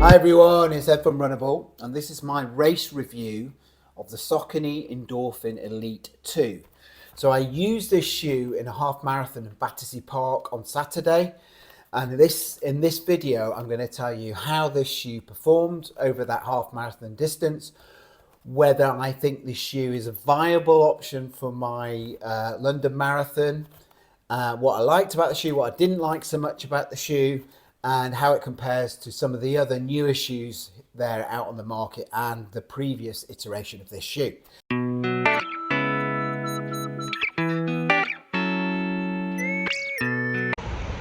Hi everyone, it's Ed from Runnable, and this is my race review of the Saucony Endorphin Elite 2. So I used this shoe in a half marathon in Battersea Park on Saturday, and in this video I'm going to tell you how this shoe performed over that half marathon distance, whether I think this shoe is a viable option for my London Marathon, what I liked about the shoe, what I didn't like so much about the shoe, and how it compares to some of the other newer shoes that are out on the market and the previous iteration of this shoe.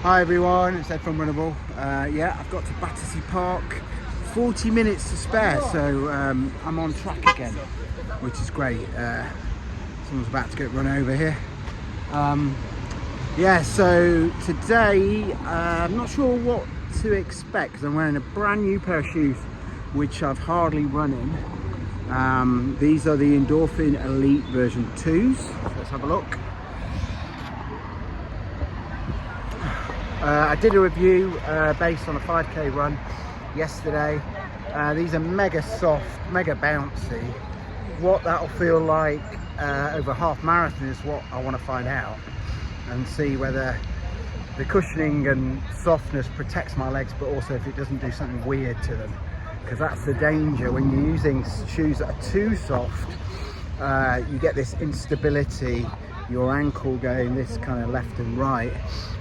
Hi everyone, it's Ed from Runnable. Yeah, I've got to Battersea Park, 40 minutes to spare, so I'm on track again, which is great. Someone's about to get run over here. Yeah, so today I'm not sure what to expect because I'm wearing a brand new pair of shoes which I've hardly run in. These are the Endorphin Elite version 2s. Let's have a look. I did a review based on a 5k run yesterday. These are mega soft, mega bouncy. What that'll feel like over a half marathon is what I want to find out, and see whether the cushioning and softness protects my legs, but also if it doesn't do something weird to them, because that's the danger when you're using shoes that are too soft. You get this instability, your ankle going this kind of left and right,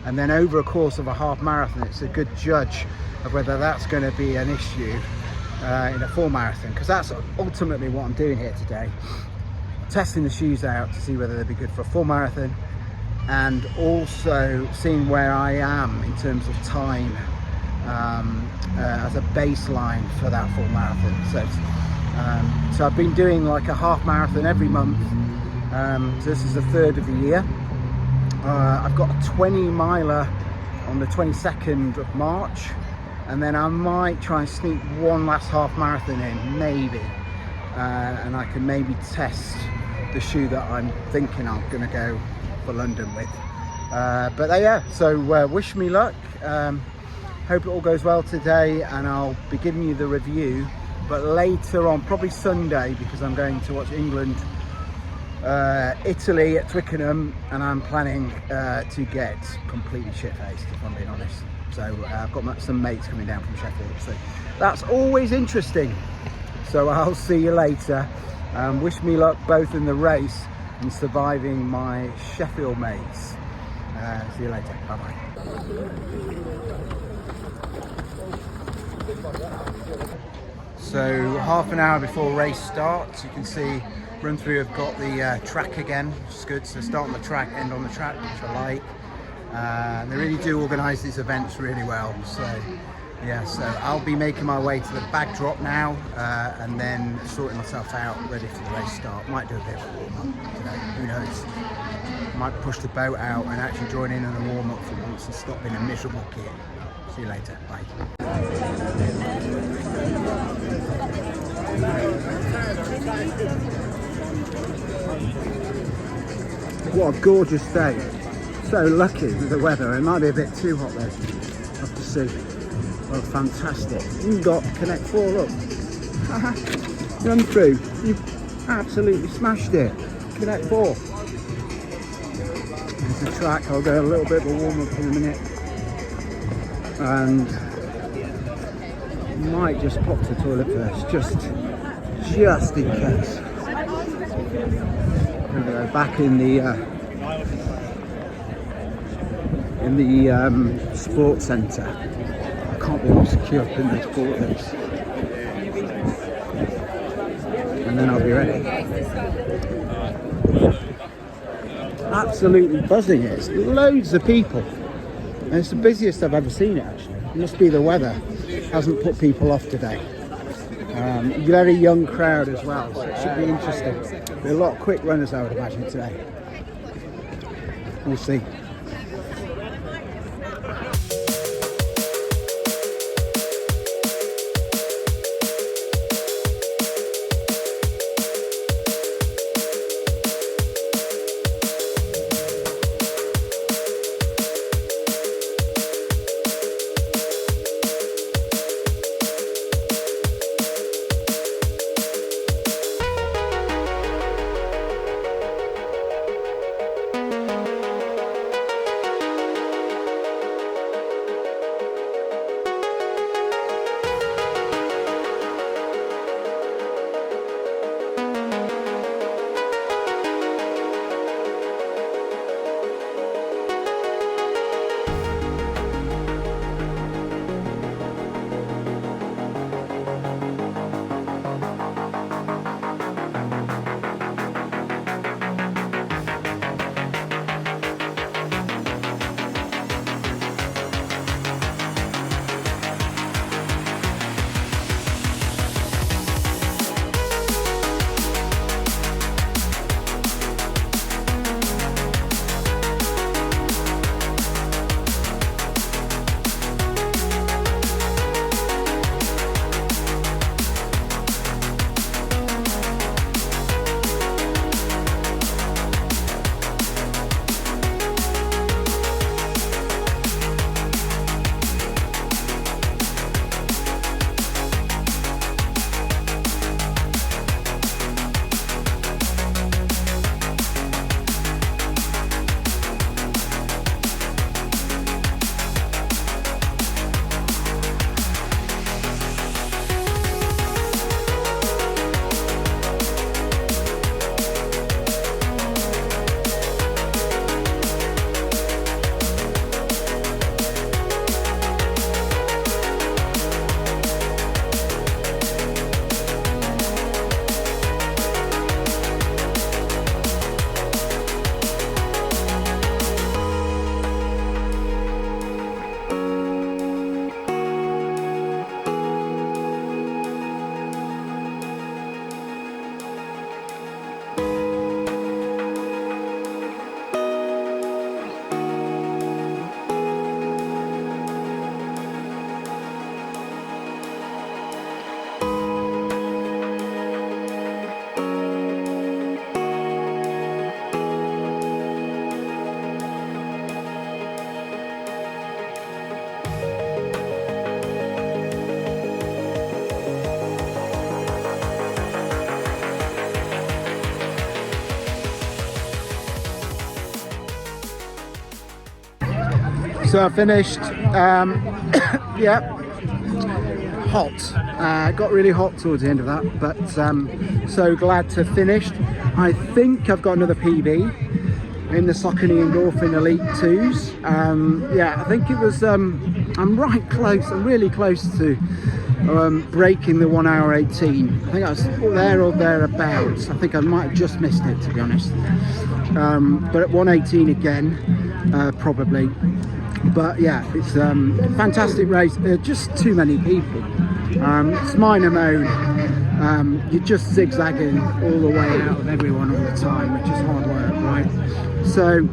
and then over a course of a half marathon it's a good judge of whether that's going to be an issue in a full marathon, because that's ultimately what I'm doing here today, testing the shoes out to see whether they'll be good for a full marathon, and also seeing where I am in terms of time as a baseline for that full marathon. So I've been doing like a half marathon every month. So this is the third of the year. I've got a 20 miler on the 22nd of March, and then I might try and sneak one last half marathon in, maybe, and I can maybe test the shoe that I'm thinking I'm going to go for London with. But yeah, so wish me luck. Hope it all goes well today, and I'll be giving you the review, but later on, probably Sunday, because I'm going to watch England Italy at Twickenham, and I'm planning to get completely shit-faced, if I'm being honest. So I've got some mates coming down from Sheffield, so that's always interesting. So I'll see you later. Wish me luck both in the race and surviving my Sheffield mates. See you later. Bye bye. So half an hour before race starts, you can see run through have got the track again, which is good. So start on the track, end on the track, which I like. They really do organise these events really well. So yeah, so I'll be making my way to the bag drop now, and then sorting myself out, ready for the race start. Might do a bit of a warm-up today, who knows. Might push the boat out and actually join in on the warm-up for once and stop being a miserable kid. See you later, bye. What a gorgeous day. So lucky with the weather. It might be a bit too hot though. Have to see. Oh, fantastic. You've got Connect 4, look. Run through. You've absolutely smashed it. Connect 4. There's the track. I'll go a little bit of a warm-up in a minute. And might just pop to the toilet first, just in case. Back in the sports centre. I can't be all secure up in this portals. And then I'll be ready. Absolutely buzzing. It's loads of people. And it's the busiest I've ever seen it actually. It must be the weather. Hasn't put people off today. Very young crowd as well, so it should be interesting. There'll be a lot of quick runners, I would imagine, today. We'll see. So I finished, yeah, hot. Got really hot towards the end of that, but so glad to have finished. I think I've got another PB in the Saucony Endorphin Elite 2s. Yeah, I think it was, I'm right close, I'm really close to breaking the 1 hour 18. I think I was there or thereabouts. I think I might have just missed it, to be honest. But at 1:18 again, probably. But yeah, it's a fantastic race. Just too many people. It's minor mode. You're just zigzagging all the way out of everyone all the time, which is hard work, right? So,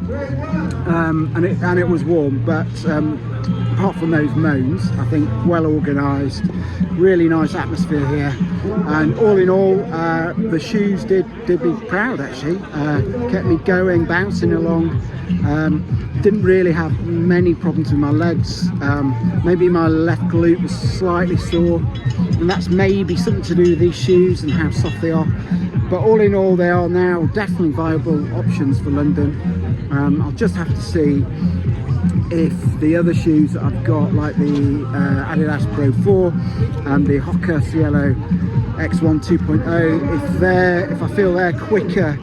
and it was warm, but apart from those moans, I think well organised, really nice atmosphere here, and all in all, the shoes did me proud actually. Kept me going, bouncing along. Didn't really have many problems with my legs. Maybe my left glute was slightly sore, and that's maybe something to do with these shoes and how soft they are. But all in all, they are now definitely viable options for London. I'll just have to see if the other shoes that I've got, like the Adidas Pro 4 and the Hoka Cielo X1 2.0, if I feel they're quicker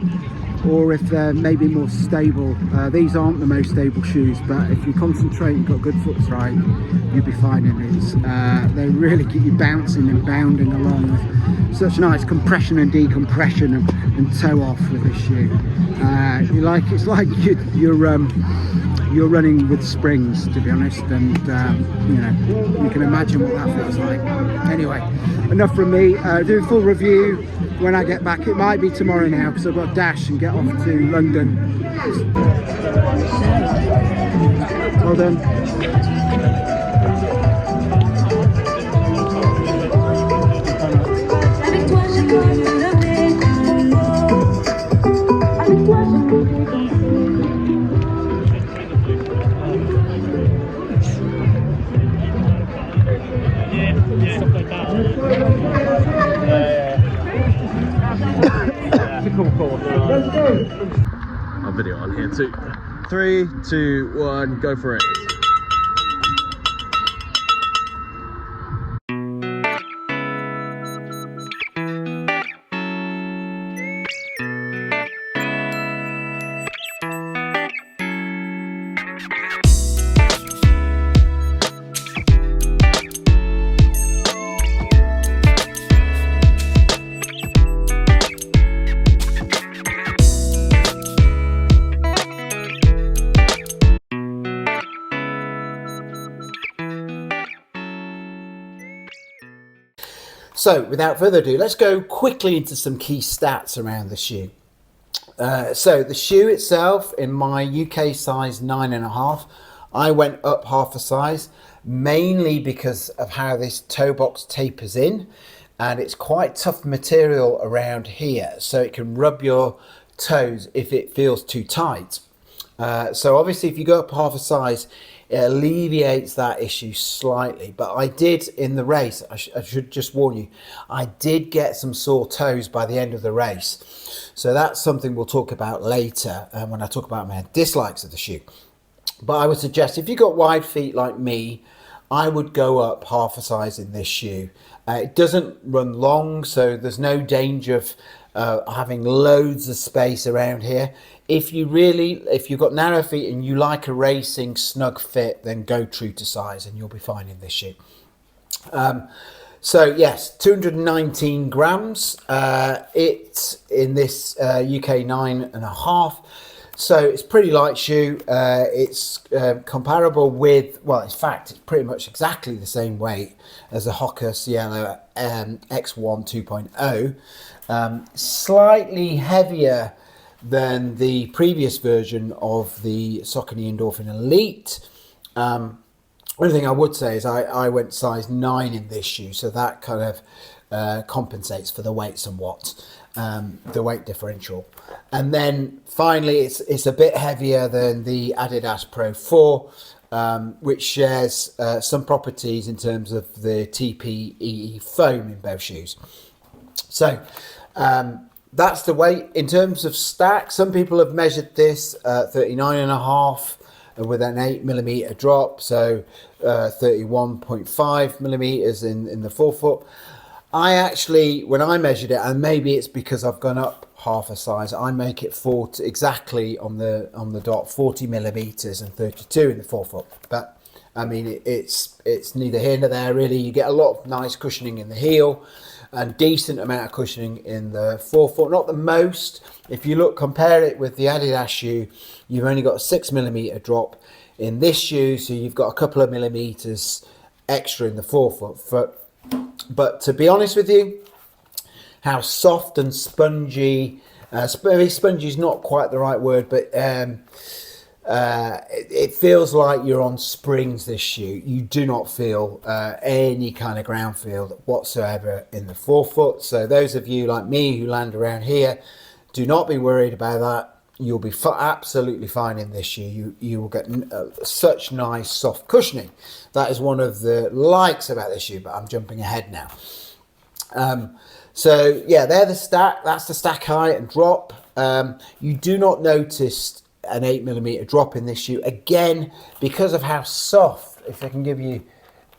or if they're maybe more stable. These aren't the most stable shoes, but if you concentrate and got good foot strike, you'll be fine in these. They really keep you bouncing and bounding along with such nice compression and decompression and toe off with this shoe. It's like you're running with springs, to be honest, and you know, you can imagine what that feels like. Anyway, enough from me. Do a full review when I get back. It might be tomorrow now because I've got to dash and get off to London. Well done. I'll video on here too. 3, 2, 1, go for it. So without further ado, let's go quickly into some key stats around the shoe. So the shoe itself, in my UK size 9.5, I went up half a size, mainly because of how this toe box tapers in, and it's quite tough material around here, so it can rub your toes if it feels too tight. So obviously if you go up half a size, it alleviates that issue slightly. But I did, in the race, I should just warn you, I did get some sore toes by the end of the race. So that's something we'll talk about later when I talk about my dislikes of the shoe. But I would suggest if you've got wide feet like me, I would go up half a size in this shoe. It doesn't run long, so there's no danger of having loads of space around here. If you've got narrow feet and you like a racing snug fit, then go true to size and you'll be fine in this shoe. So yes, 219 grams. It's in this UK 9.5. So it's pretty light shoe. It's comparable with, well, in fact, it's pretty much exactly the same weight as the Hoka Cielo X1 2.0. Slightly heavier than the previous version of the Saucony Endorphin Elite. Only thing I would say is I went size 9 in this shoe, so that kind of compensates for the weight somewhat, the weight differential. And then finally, it's a bit heavier than the Adidas Pro 4, which shares some properties in terms of the TPPE foam in both shoes. So that's the weight. In terms of stack, some people have measured this 39.5. with an 8mm drop, so 31.5mm in the forefoot. I actually, when I measured it, and maybe it's because I've gone up half a size, I make it 40 exactly on the dot, 40mm and 32 in the forefoot. But I mean, it's neither here nor there really. You get a lot of nice cushioning in the heel and decent amount of cushioning in the forefoot. Not the most. If you look, compare it with the Adidas shoe, you've only got a 6mm drop in this shoe, so you've got a couple of millimeters extra in the forefoot. But to be honest with you, how soft and spongy, spongy is not quite the right word, but it feels like you're on springs, this shoe. You do not feel any kind of ground feel whatsoever in the forefoot. So those of you like me who land around here, do not be worried about that. You'll be absolutely fine in this shoe. You will get such nice soft cushioning. That is one of the likes about this shoe, but I'm jumping ahead now. So yeah, they're the stack. That's the stack height and drop. You do not notice an 8mm drop in this shoe, again because of how soft. If I can give you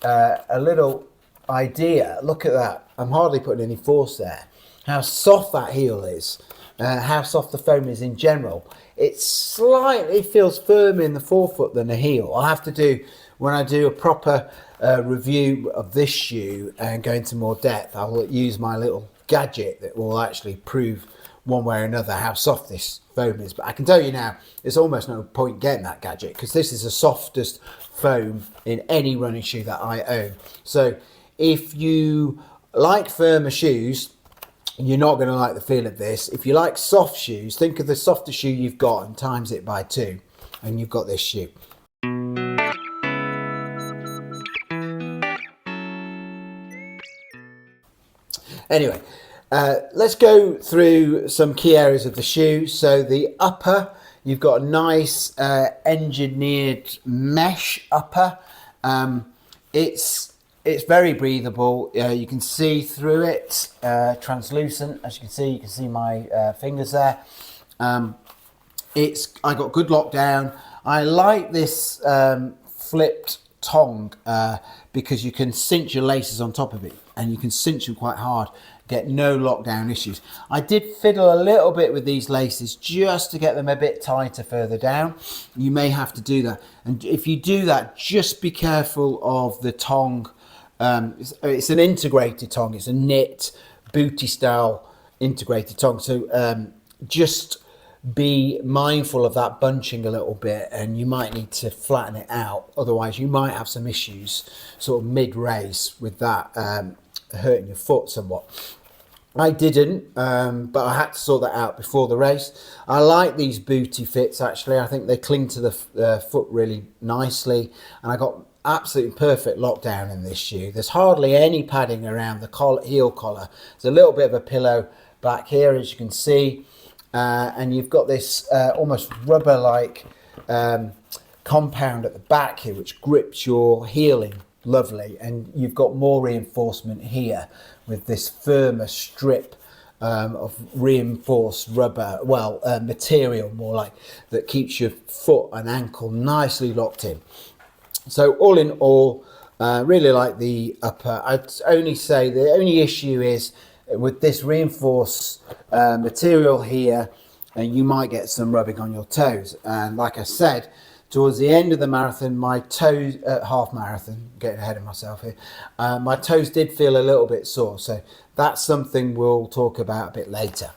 a little idea, look at that. I'm hardly putting any force there. How soft that heel is. How soft the foam is in general. It slightly feels firmer in the forefoot than the heel. I'll have to do, when I do a proper review of this shoe and go into more depth, I'll use my little gadget that will actually prove one way or another how soft this foam is. But I can tell you now, there's almost no point getting that gadget because this is the softest foam in any running shoe that I own. So if you like firmer shoes, you're not going to like the feel of this. If you like soft shoes, think of the softest shoe you've got and times it by 2, and you've got this shoe. Anyway, let's go through some key areas of the shoe. So the upper, you've got a nice engineered mesh upper. It's very breathable. You can see through it, translucent. As you can see my fingers there. I got good lockdown. I like this flipped tongue because you can cinch your laces on top of it, and you can cinch them quite hard, get no lockdown issues. I did fiddle a little bit with these laces just to get them a bit tighter further down. You may have to do that, and if you do that, just be careful of the tongue. It's an integrated tongue. It's a knit booty style integrated tongue, so just be mindful of that bunching a little bit, and you might need to flatten it out, otherwise you might have some issues sort of mid-race with that hurting your foot somewhat. I didn't, but I had to sort that out before the race. I like these booty fits actually. I think they cling to the foot really nicely, and I got absolutely perfect lockdown in this shoe. There's hardly any padding around the heel collar. There's a little bit of a pillow back here, as you can see, and you've got this almost rubber-like compound at the back here, which grips your heel in lovely, and you've got more reinforcement here with this firmer strip of reinforced rubber, material more like, that keeps your foot and ankle nicely locked in. So all in all, really like the upper. I'd only say the only issue is with this reinforced material here, and you might get some rubbing on your toes. And like I said, towards the end of the marathon, my toes, half marathon, getting ahead of myself here, my toes did feel a little bit sore. So that's something we'll talk about a bit later.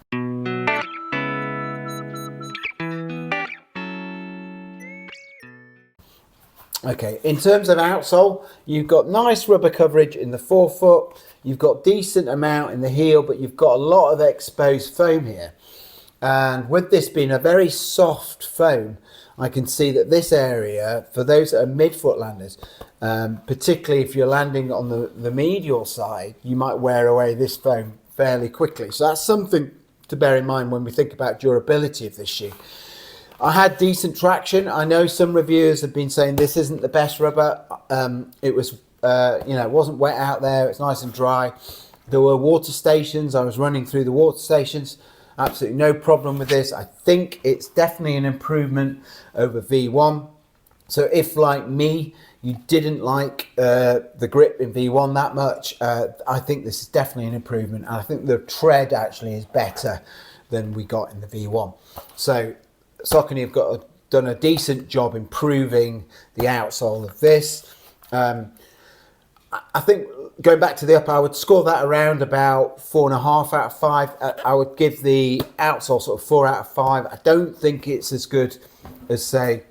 Okay, in terms of outsole, you've got nice rubber coverage in the forefoot, you've got decent amount in the heel, but you've got a lot of exposed foam here. And with this being a very soft foam, I can see that this area, for those that are mid-foot landers, particularly if you're landing on the medial side, you might wear away this foam fairly quickly. So that's something to bear in mind when we think about durability of this shoe. I had decent traction. I know some reviewers have been saying this isn't the best rubber. It was, it wasn't wet out there. It's nice and dry. There were water stations. I was running through the water stations. Absolutely no problem with this. I think it's definitely an improvement over V1. So if, like me, you didn't like the grip in V1 that much, I think this is definitely an improvement. And I think the tread actually is better than we got in the V1. So Saucony have done a decent job improving the outsole of this. I think going back to the upper, I would score that around about 4.5 out of 5. I would give the outsole sort of 4 out of 5. I don't think it's as good as, say,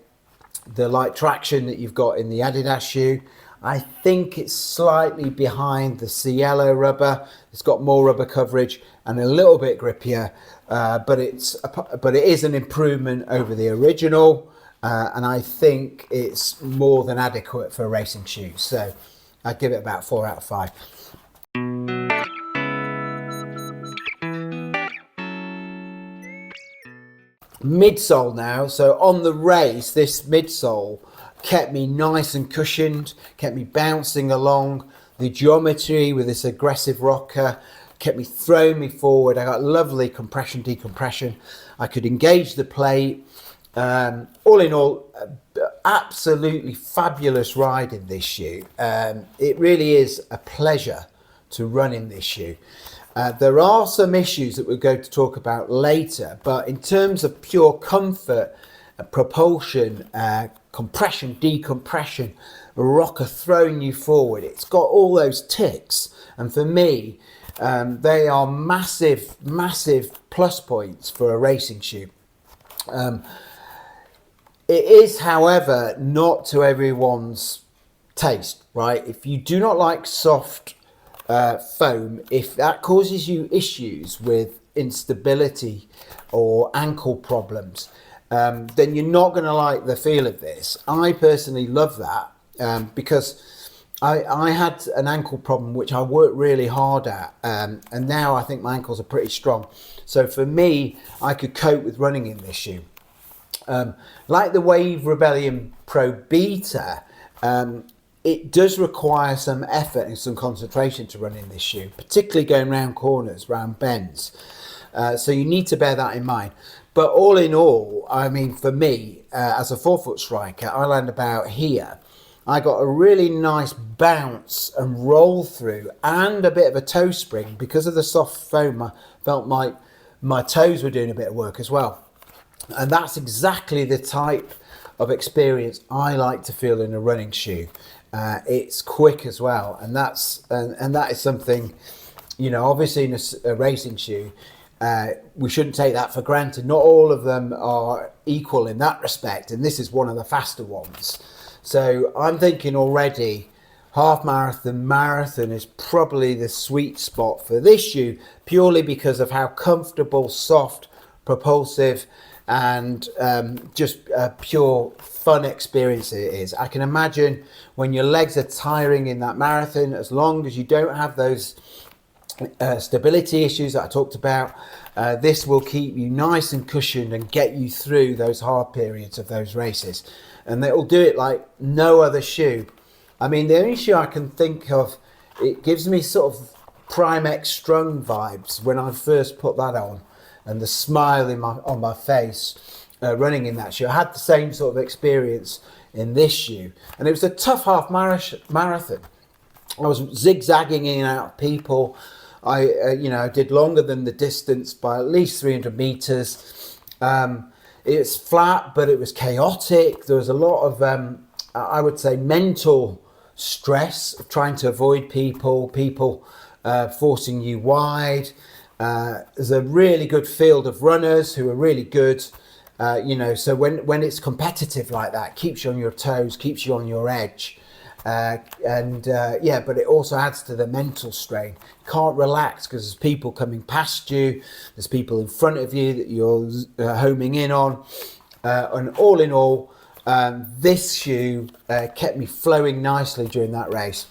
the light traction that you've got in the Adidas shoe. I think it's slightly behind the Cielo rubber. It's got more rubber coverage and a little bit grippier, but it is an improvement over the original, and I think it's more than adequate for a racing shoe. So I'd give it about 4 out of 5. Midsole now. So on the race, this midsole kept me nice and cushioned, kept me bouncing along. The geometry with this aggressive rocker kept me throwing me forward. I got lovely compression, decompression. I could engage the plate. All in all, absolutely fabulous ride in this shoe. It really is a pleasure to run in this shoe. There are some issues that we're going to talk about later, but in terms of pure comfort, propulsion, compression, decompression, rocker throwing you forward, it's got all those ticks, and for me they are massive plus points for a racing shoe. It is, however, not to everyone's taste, right? If you do not like soft foam, if that causes you issues with instability or ankle problems, then you're not going to like the feel of this. I personally love that because I had an ankle problem which I worked really hard at, and now I think my ankles are pretty strong. So for me, I could cope with running in this shoe. Like the Wave Rebellion Pro Beta, it does require some effort and some concentration to run in this shoe, particularly going round corners, round bends. So you need to bear that in mind. But all in all, I mean, for me, as a 4-foot striker, I land about here. I got a really nice bounce and roll through and a bit of a toe spring. Because of the soft foam, I felt my toes were doing a bit of work as well. And that's exactly the type of experience I like to feel in a running shoe. It's quick as well, and that is something, you know, obviously in a racing shoe, we shouldn't take that for granted. Not all of them are equal in that respect, and this is one of the faster ones. So I'm thinking already half marathon is probably the sweet spot for this shoe, purely because of how comfortable, soft, propulsive, and just a pure fun experience it is. I can imagine when your legs are tiring in that marathon, as long as you don't have those stability issues that I talked about, this will keep you nice and cushioned and get you through those hard periods of those races. And it will do it like no other shoe. I mean, the only shoe I can think of, it gives me sort of Primex Strung vibes when I first put that on, and the smile on my face running in that shoe. I had the same sort of experience in this shoe, and it was a tough half marathon. I was zigzagging in and out of people. I did longer than the distance by at least 300 meters. It's flat, but it was chaotic. There was a lot of, I would say, mental stress of trying to avoid people forcing you wide. There's a really good field of runners who are really good. So when it's competitive like that, keeps you on your toes, keeps you on your edge. But it also adds to the mental strain. You can't relax because there's people coming past you, there's people in front of you that you're homing in on, and all in all, this shoe kept me flowing nicely during that race.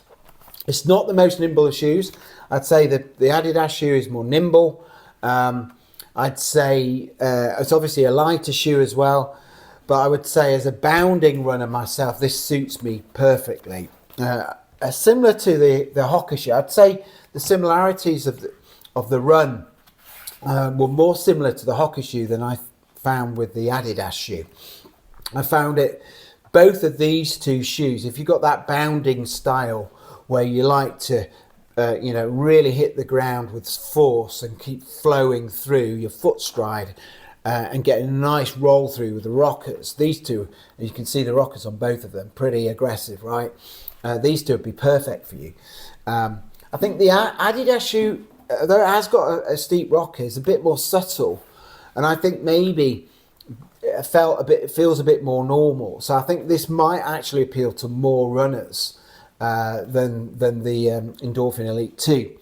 It's not the most nimble of shoes. I'd say that the Adidas shoe is more nimble. I'd say it's obviously a lighter shoe as well. But I would say as a bounding runner myself, this suits me perfectly. Similar to the Hoka shoe, I'd say the similarities of the run were more similar to the Hoka shoe than I found with the Adidas shoe. I found it both of these two shoes, if you've got that bounding style where you like to really hit the ground with force and keep flowing through your foot stride and getting a nice roll through with the rockers, these two, you can see the rockers on both of them, pretty aggressive, right? These two would be perfect for you. I think the Adidas shoe, though it has got a steep rocker, is a bit more subtle, and I think maybe it feels a bit more normal. So I think this might actually appeal to more runners than the Endorphin Elite 2.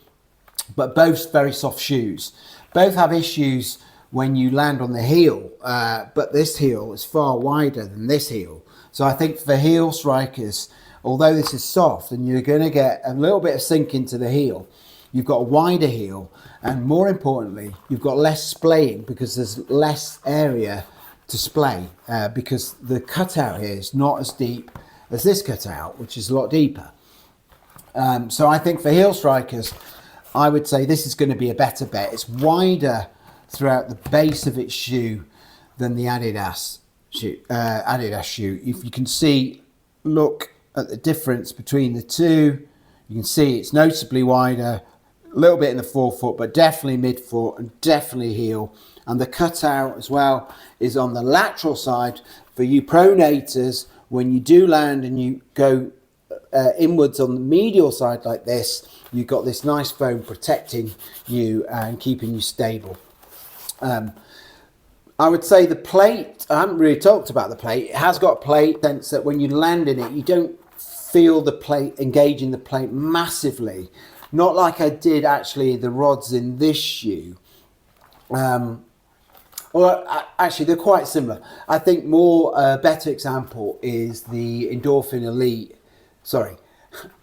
But both very soft shoes. Both have issues when you land on the heel, but this heel is far wider than this heel. So I think for heel strikers, although this is soft and you're going to get a little bit of sink into the heel, you've got a wider heel, and more importantly, you've got less splaying because there's less area to splay, because the cutout here is not as deep as this cutout, which is a lot deeper. So I think for heel strikers, I would say this is going to be a better bet. It's wider throughout the base of its shoe than the Adidas shoe. If you can see, look at the difference between the two, you can see it's noticeably wider, a little bit in the forefoot, but definitely midfoot and definitely heel. And the cutout as well is on the lateral side for you pronators. When you do land and you go inwards on the medial side like this, you've got this nice foam protecting you and keeping you stable. I would say the plate, I haven't really talked about the plate. It has got a plate, in the sense that when you land in it, you don't feel the plate engaging the plate massively. Not like I did actually the rods in this shoe. Well, actually, they're quite similar. I think better example is the Endorphin Elite. Sorry,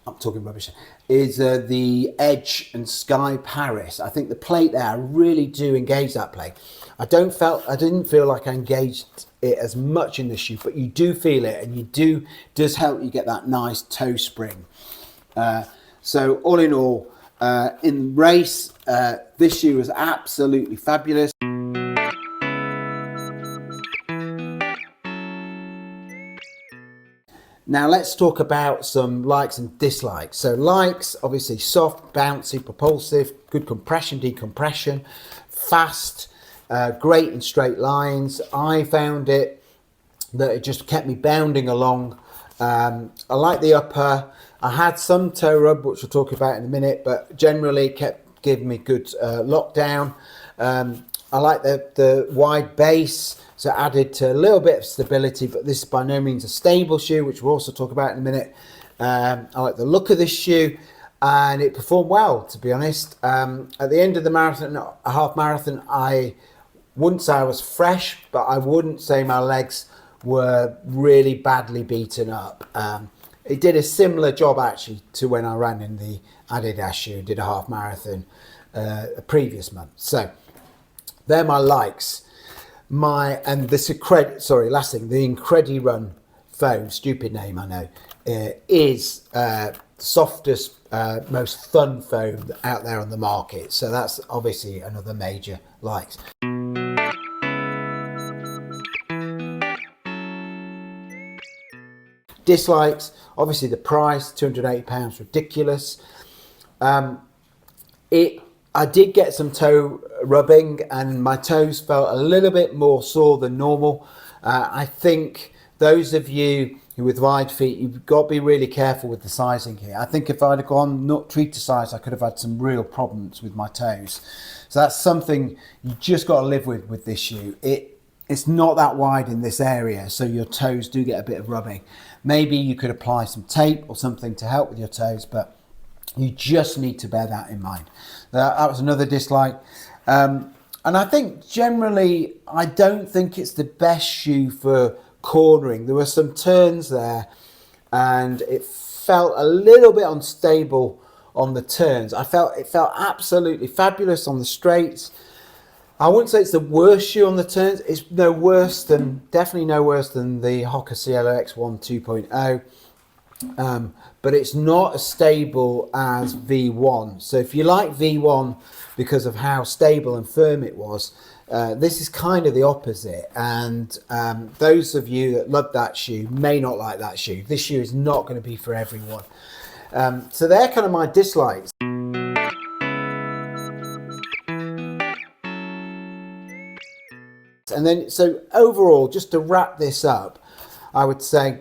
I'm talking rubbish. Is the Edge and Sky Paris. I think the plate there, I really do engage that plate. I didn't feel like I engaged it as much in the shoe, but you do feel it, and does help you get that nice toe spring. So all in all, in race, this shoe was absolutely fabulous. Now let's talk about some likes and dislikes. So likes, obviously soft, bouncy, propulsive, good compression, decompression, fast, great in straight lines. I found it that it just kept me bounding along. I like the upper. I had some toe rub, which we'll talk about in a minute, but generally it kept giving me good lockdown. I like the wide base, so added to a little bit of stability, but this is by no means a stable shoe, which we'll also talk about in a minute. I like the look of this shoe, and it performed well, to be honest. At the end of the marathon, a half marathon, I wouldn't say I was fresh, but I wouldn't say my legs were really badly beaten up. It did a similar job actually to when I ran in the Adidas shoe, did a half marathon a previous month. So they're my likes. Last thing, the IncrediRUN foam, stupid name I know, is softest, most fun foam out there on the market. So that's obviously another major likes. Dislikes, obviously the price, £280, ridiculous. I did get some toe rubbing, and my toes felt a little bit more sore than normal. I think those of you who with wide feet, you've got to be really careful with the sizing here. I think if I'd have gone not treated size, I could have had some real problems with my toes. So that's something you just got to live with this shoe. It's not that wide in this area, so your toes do get a bit of rubbing. Maybe you could apply some tape or something to help with your toes, but you just need to bear that in mind. That was another dislike. And I think generally, I don't think it's the best shoe for cornering. There were some turns there and it felt a little bit unstable on the turns. It felt absolutely fabulous on the straights. I wouldn't say it's the worst shoe on the turns. It's definitely no worse than the Hoka Cielo X1 2.0. But it's not as stable as V1. So if you like V1 because of how stable and firm it was, This is kind of the opposite, and those of you that love that shoe may not like that shoe. This shoe is not going to be for everyone. So they're kind of my dislikes. And then, so overall, just to wrap this up, I would say,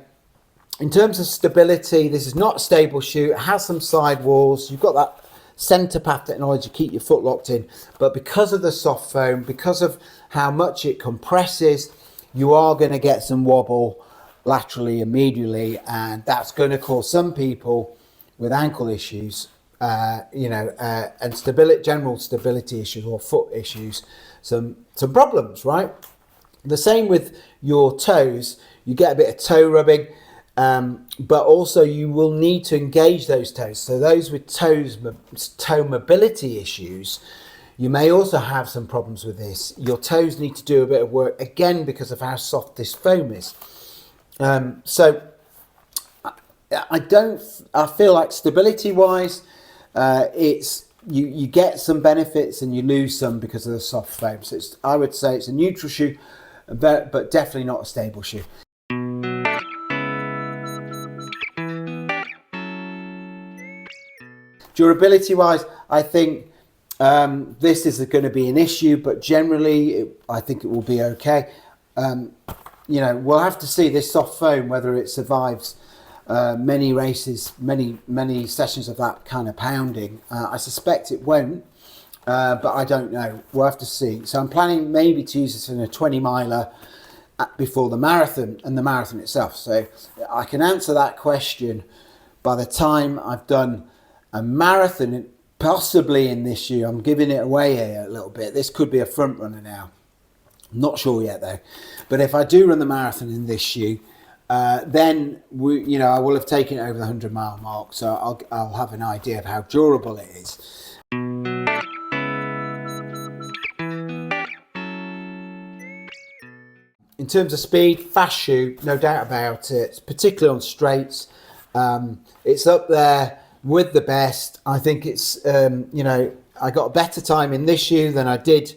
in terms of stability, this is not a stable shoe. It has some sidewalls. You've got that center path technology to keep your foot locked in. But because of the soft foam, because of how much it compresses, you are going to get some wobble laterally and medially. And that's going to cause some people with ankle issues, and general stability issues or foot issues, some problems, right? The same with your toes. You get a bit of toe rubbing, but also you will need to engage those toes. So those with toe mobility issues, you may also have some problems with this. Your toes need to do a bit of work, again, because of how soft this foam is. So I feel like stability wise, you get some benefits and you lose some because of the soft foam. So I would say it's a neutral shoe, but definitely not a stable shoe. Durability wise, I think this is going to be an issue, but generally I think it will be okay. We'll have to see this soft foam, whether it survives many races, many sessions of that kind of pounding. I suspect it won't, but I don't know. We'll have to see. So I'm planning maybe to use this in a 20 miler before the marathon and the marathon itself. So I can answer that question by the time I've done a marathon, possibly in this year. I'm giving it away here a little bit. This could be a front runner now. I'm not sure yet though. But if I do run the marathon in this shoe, then I will have taken it over the 100-mile mark, so I'll have an idea of how durable it is. In terms of speed, fast shoe, no doubt about it, particularly on straights. It's up there with the best. I think it's, I got a better time in this shoe than I did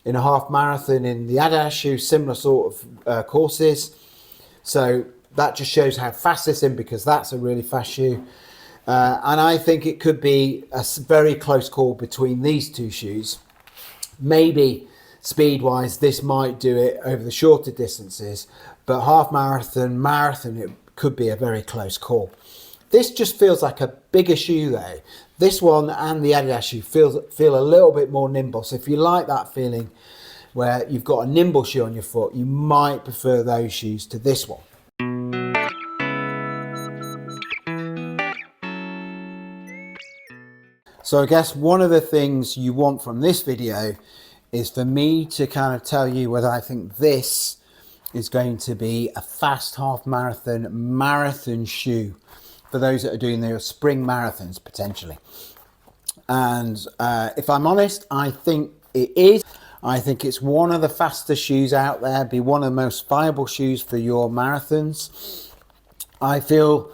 in a half marathon in the Adidas shoe, similar sort of courses. So that just shows how fast it's in, because that's a really fast shoe. And I think it could be a very close call between these two shoes. Maybe speed-wise, this might do it over the shorter distances, but half marathon, it could be a very close call. This just feels like a bigger shoe though. This one and the Adidas shoe feel a little bit more nimble. So if you like that feeling where you've got a nimble shoe on your foot, you might prefer those shoes to this one. So I guess one of the things you want from this video is for me to kind of tell you whether I think this is going to be a fast half marathon shoe for those that are doing their spring marathons potentially. And if I'm honest, I think it is. I think it's one of the fastest shoes out there, be one of the most viable shoes for your marathons. I feel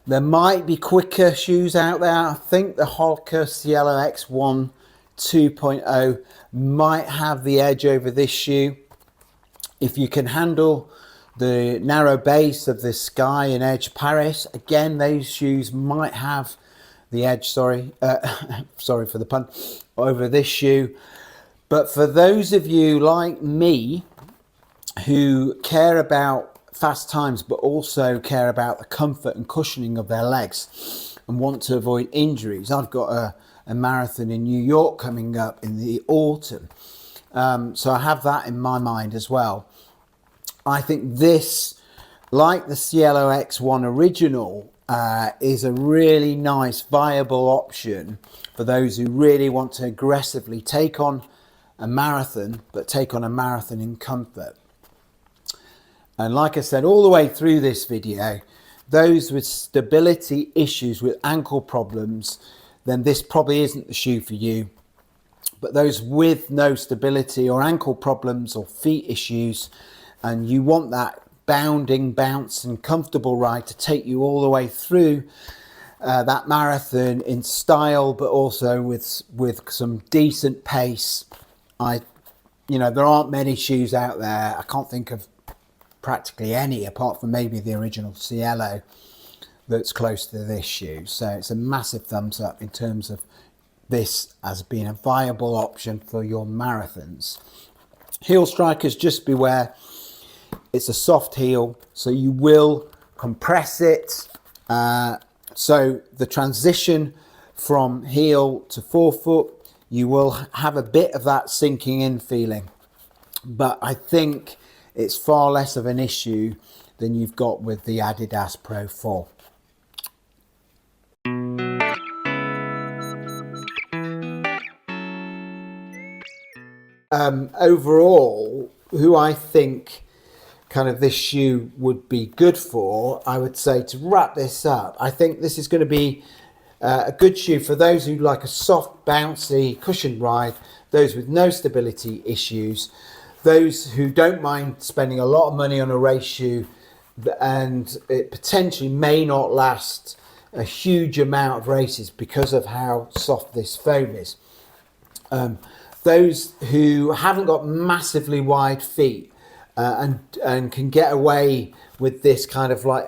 there might be quicker shoes out there. I think the Hoka Cielo X1 2.0 might have the edge over this shoe. If you can handle the narrow base of the Sky and Edge Paris, again, those shoes might have the edge, sorry for the pun, over this shoe. But for those of you like me who care about fast times, but also care about the comfort and cushioning of their legs and want to avoid injuries, I've got a marathon in New York coming up in the autumn. So I have that in my mind as well. I think this, like the Cielo X1 original, is a really nice, viable option for those who really want to aggressively take on a marathon, but take on a marathon in comfort. And like I said, all the way through this video, those with stability issues, with ankle problems, then this probably isn't the shoe for you. But those with no stability or ankle problems or feet issues, and you want that bounding, bounce and comfortable ride to take you all the way through that marathon in style, but also with some decent pace, I you know, there aren't many shoes out there. I can't think of practically any apart from maybe the original Cielo that's close to this shoe. So it's a massive thumbs up in terms of this as being a viable option for your marathons. Heel strikers, just beware, it's a soft heel, so you will compress it. So the transition from heel to forefoot, you will have a bit of that sinking in feeling, but I think it's far less of an issue than you've got with the Adidas Pro 4. Overall, who I think kind of this shoe would be good for, I would say, to wrap this up, I think this is going to be a good shoe for those who like a soft, bouncy, cushioned ride, those with no stability issues, those who don't mind spending a lot of money on a race shoe and it potentially may not last a huge amount of races because of how soft this foam is. Those who haven't got massively wide feet and can get away with this kind of like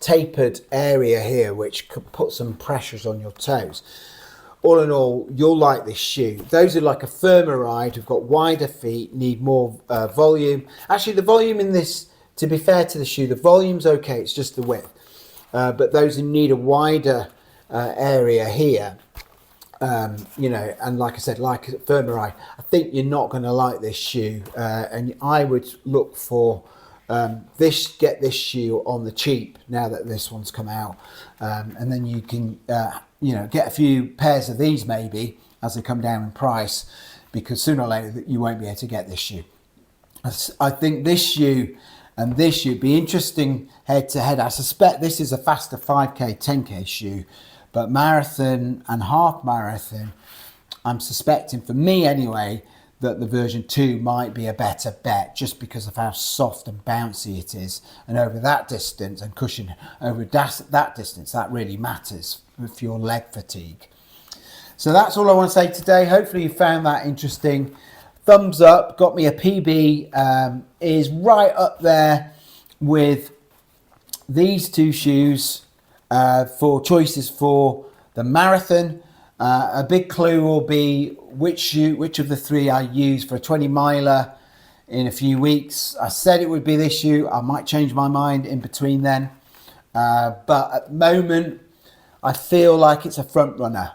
tapered area here, which could put some pressures on your toes. All in all, you'll like this shoe. Those who like a firmer ride, who've got wider feet, need more volume. Actually, the volume in this, to be fair to the shoe, the volume's okay, it's just the width. But those who need a wider area here, you know, and like I said, like a firmer ride, I think you're not going to like this shoe. And I would look for get this shoe on the cheap now that this one's come out, and then you can you know, get a few pairs of these maybe as they come down in price, because sooner or later you won't be able to get this shoe. I think this shoe and this shoe be interesting head to head. I suspect this is a faster 5k 10k shoe, but marathon and half marathon, I'm suspecting, for me anyway, that the version 2 might be a better bet, just because of how soft and bouncy it is, and over that distance, and cushion over that distance, that really matters with your leg fatigue. So that's all I want to say today. Hopefully you found that interesting. Thumbs up, got me a PB, is right up there with these two shoes for choices for the marathon. A big clue will be which of the three I use for a 20 miler in a few weeks. I said it would be this shoe. I might change my mind in between then. But at the moment, I feel like it's a front runner.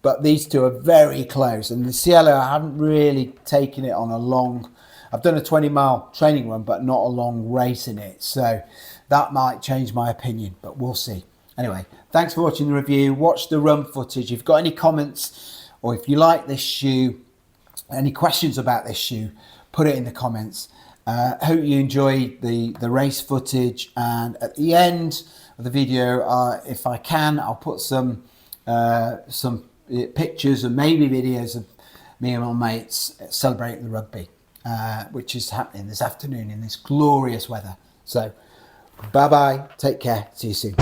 But these two are very close. And the Cielo, I haven't really taken it on a long... I've done a 20-mile training run, but not a long race in it. So that might change my opinion, but we'll see. Anyway, thanks for watching the review. Watch the run footage. If you've got any comments, or if you like this shoe, any questions about this shoe, put it in the comments. Hope you enjoyed the race footage, and at the end of the video, if I can, I'll put some pictures and maybe videos of me and my mates celebrating the rugby, which is happening this afternoon in this glorious weather. So bye bye, take care, see you soon.